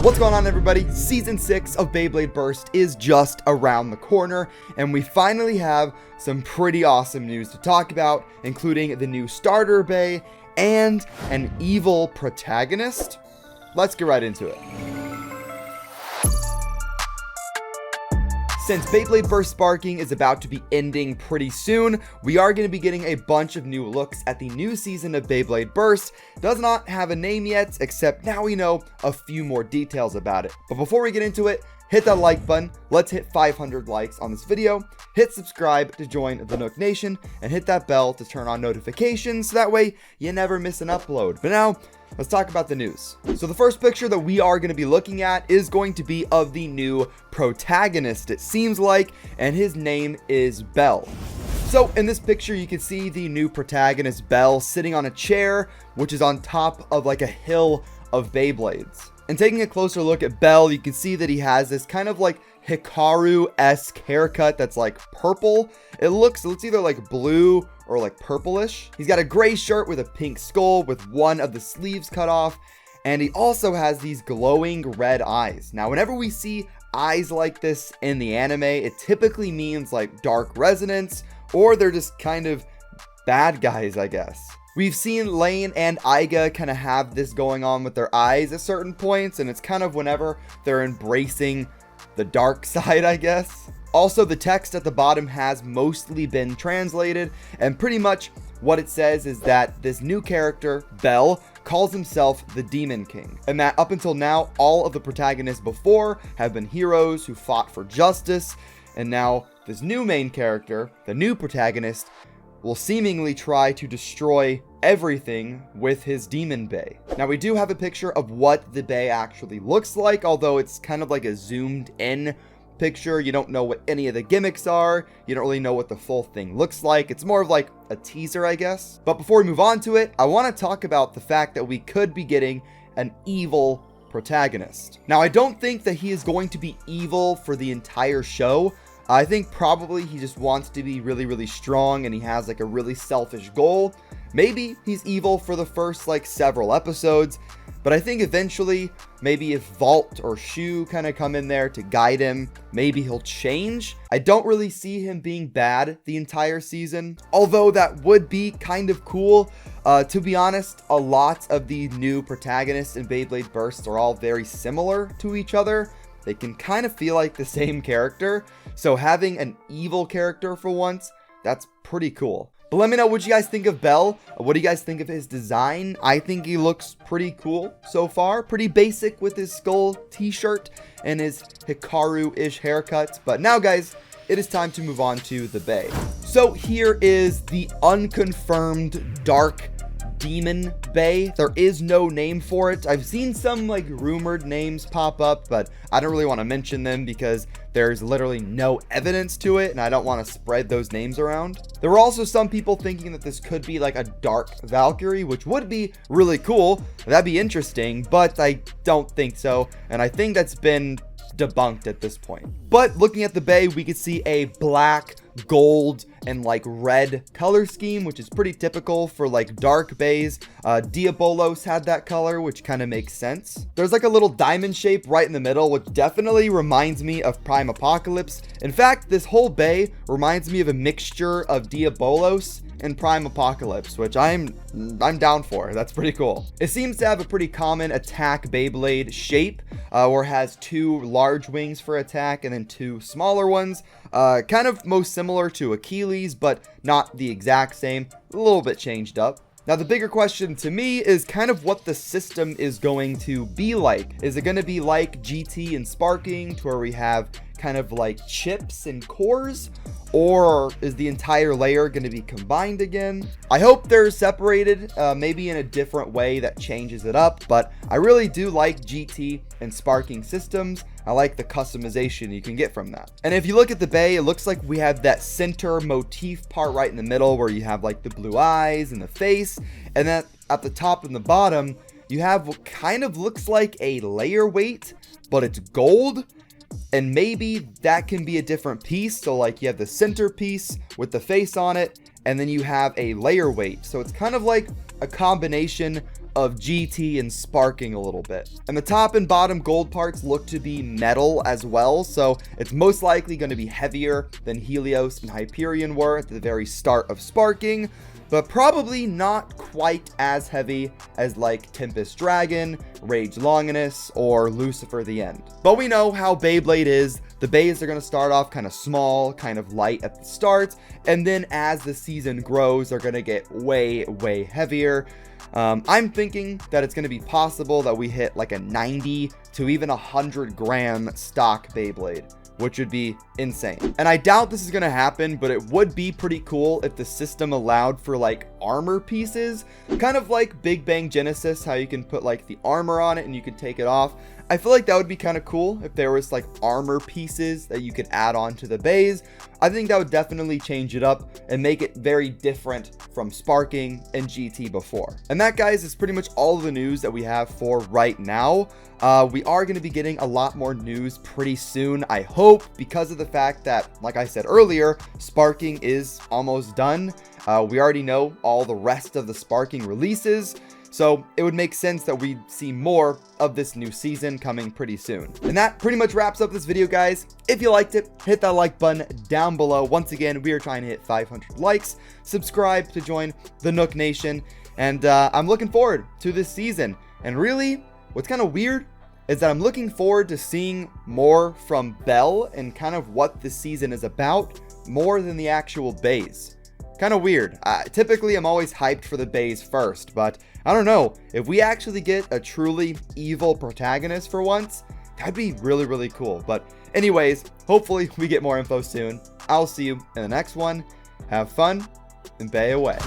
What's going on, everybody? Season 6 of Beyblade Burst is just around the corner, and we finally have some pretty awesome news to talk about, including the new starter bay and an evil protagonist. Let's get right into it. Since Beyblade Burst Sparking is about to be ending pretty soon, we are going to be getting a bunch of new looks at the new season of Beyblade Burst. Does not have a name yet, except now we know a few more details about it. But before we get into it, hit that like button. Let's hit 500 likes on this video. Hit subscribe to join the Nook Nation, and hit that bell to turn on notifications so that way you never miss an upload. But now, let's talk about the news. So the first picture that we are going to be looking at is going to be of the new protagonist, it seems like, and his name is Bell. So in this picture, you can see the new protagonist, Bell, sitting on a chair, which is on top of like a hill of Beyblades. And taking a closer look at Bell, you can see that he has this kind of like Hikaru-esque haircut that's like purple. It looks either like blue or like purplish. He's got a gray shirt with a pink skull with one of the sleeves cut off, and he also has these glowing red eyes. Now, whenever we see eyes like this in the anime, it typically means like dark resonance, or they're just kind of bad guys, I guess. We've seen Lane and Aiga kind of have this going on with their eyes at certain points, and it's kind of whenever they're embracing the dark side, I guess. Also, the text at the bottom has mostly been translated, and pretty much what it says is that this new character, Bell, calls himself the Demon King, and that up until now, all of the protagonists before have been heroes who fought for justice, and now this new main character, the new protagonist, will seemingly try to destroy everything with his demon bay. Now, we do have a picture of what the bay actually looks like, although it's kind of like a zoomed in picture. You don't know what any of the gimmicks are. You don't really know what the full thing looks like. It's more of like a teaser, I guess. But before we move on to it, I want to talk about the fact that we could be getting an evil protagonist. Now, I don't think that he is going to be evil for the entire show. I think probably he just wants to be really, really strong, and he has like a really selfish goal. Maybe he's evil for the first like several episodes, but I think eventually, maybe if Vault or Shu kind of come in there to guide him, maybe he'll change. I don't really see him being bad the entire season, although that would be kind of cool. To be honest, a lot of the new protagonists in Beyblade Burst are all very similar to each other. They can kind of feel like the same character, so having an evil character for once, that's pretty cool. But let me know what you guys think of Bell. What do you guys think of his design? I think he looks pretty cool so far. Pretty basic with his skull t-shirt and his Hikaru-ish haircut. But now, guys, it is time to move on to the bay. So here is the unconfirmed dark demon bay. There is no name for it. I've seen some like rumored names pop up, but I don't really want to mention them because there's literally no evidence to it, and I don't want to spread those names around. There were also some people thinking that this could be like a dark Valkyrie, which would be really cool. That'd be interesting, but I don't think so, and I think that's been debunked at this point. But looking at the bay, we could see a black, gold, and like red color scheme, which is pretty typical for like dark bays. Diabolos had that color, which kind of makes sense. There's like a little diamond shape right in the middle, which definitely reminds me of Prime Apocalypse. In fact, this whole bay reminds me of a mixture of Diabolos and Prime Apocalypse, which I'm down for. That's pretty cool. It seems to have a pretty common attack Beyblade shape, where it has two large wings for attack and then two smaller ones. Kind of most similar to Achilles, but not the exact same. A little bit changed up. Now, the bigger question to me is kind of what the system is going to be like. Is it going to be like GT and Sparking, to where we have kind of like chips and cores? Or is the entire layer going to be combined again? I hope they're separated, maybe in a different way that changes it up, but I really do like GT and Sparking systems. I like the customization you can get from that. And if you look at the bay, it looks like we have that center motif part right in the middle where you have like the blue eyes and the face, and then at the top and the bottom, you have what kind of looks like a layer weight, but it's gold. And maybe that can be a different piece. So like you have the center piece with the face on it, and then you have a layer weight. So it's kind of like a combination of GT and sparking a little bit. And the top and bottom gold parts look to be metal as well, so it's most likely going to be heavier than Helios and Hyperion were at the very start of sparking, but probably not quite as heavy as like Tempest Dragon, Rage Longinus, or Lucifer the End. But we know how Beyblade is. The bays are going to start off kind of small, kind of light at the start, and then as the season grows, they're going to get way heavier. I'm thinking that it's going to be possible that we hit like a 90 to even 100 gram stock Beyblade, which would be insane. And I doubt this is going to happen, but it would be pretty cool if the system allowed for like armor pieces, kind of like Big Bang Genesis, how you can put like the armor on it and you can take it off. I feel like that would be kind of cool if there was like armor pieces that you could add on to the bays. I think that would definitely change it up and make it very different from sparking and GT before. And that, guys, is pretty much all of the news that we have for right now. We are going to be getting a lot more news pretty soon, I hope, because of the fact that, like I said earlier, sparking is almost done. We already know all the rest of the sparking releases, so it would make sense that we'd see more of this new season coming pretty soon. And that pretty much wraps up this video, guys. If you liked it, hit that like button down below. Once again, we are trying to hit 500 likes. Subscribe to join the Nook Nation. And I'm looking forward to this season. And really, what's kind of weird is that I'm looking forward to seeing more from Belle and kind of what this season is about, more than the actual bays. Kind of weird. Typically, I'm always hyped for the bays first, but I don't know. If we actually get a truly evil protagonist for once, that'd be really cool. But anyways, hopefully we get more info soon. I'll see you in the next one. Have fun and bay away.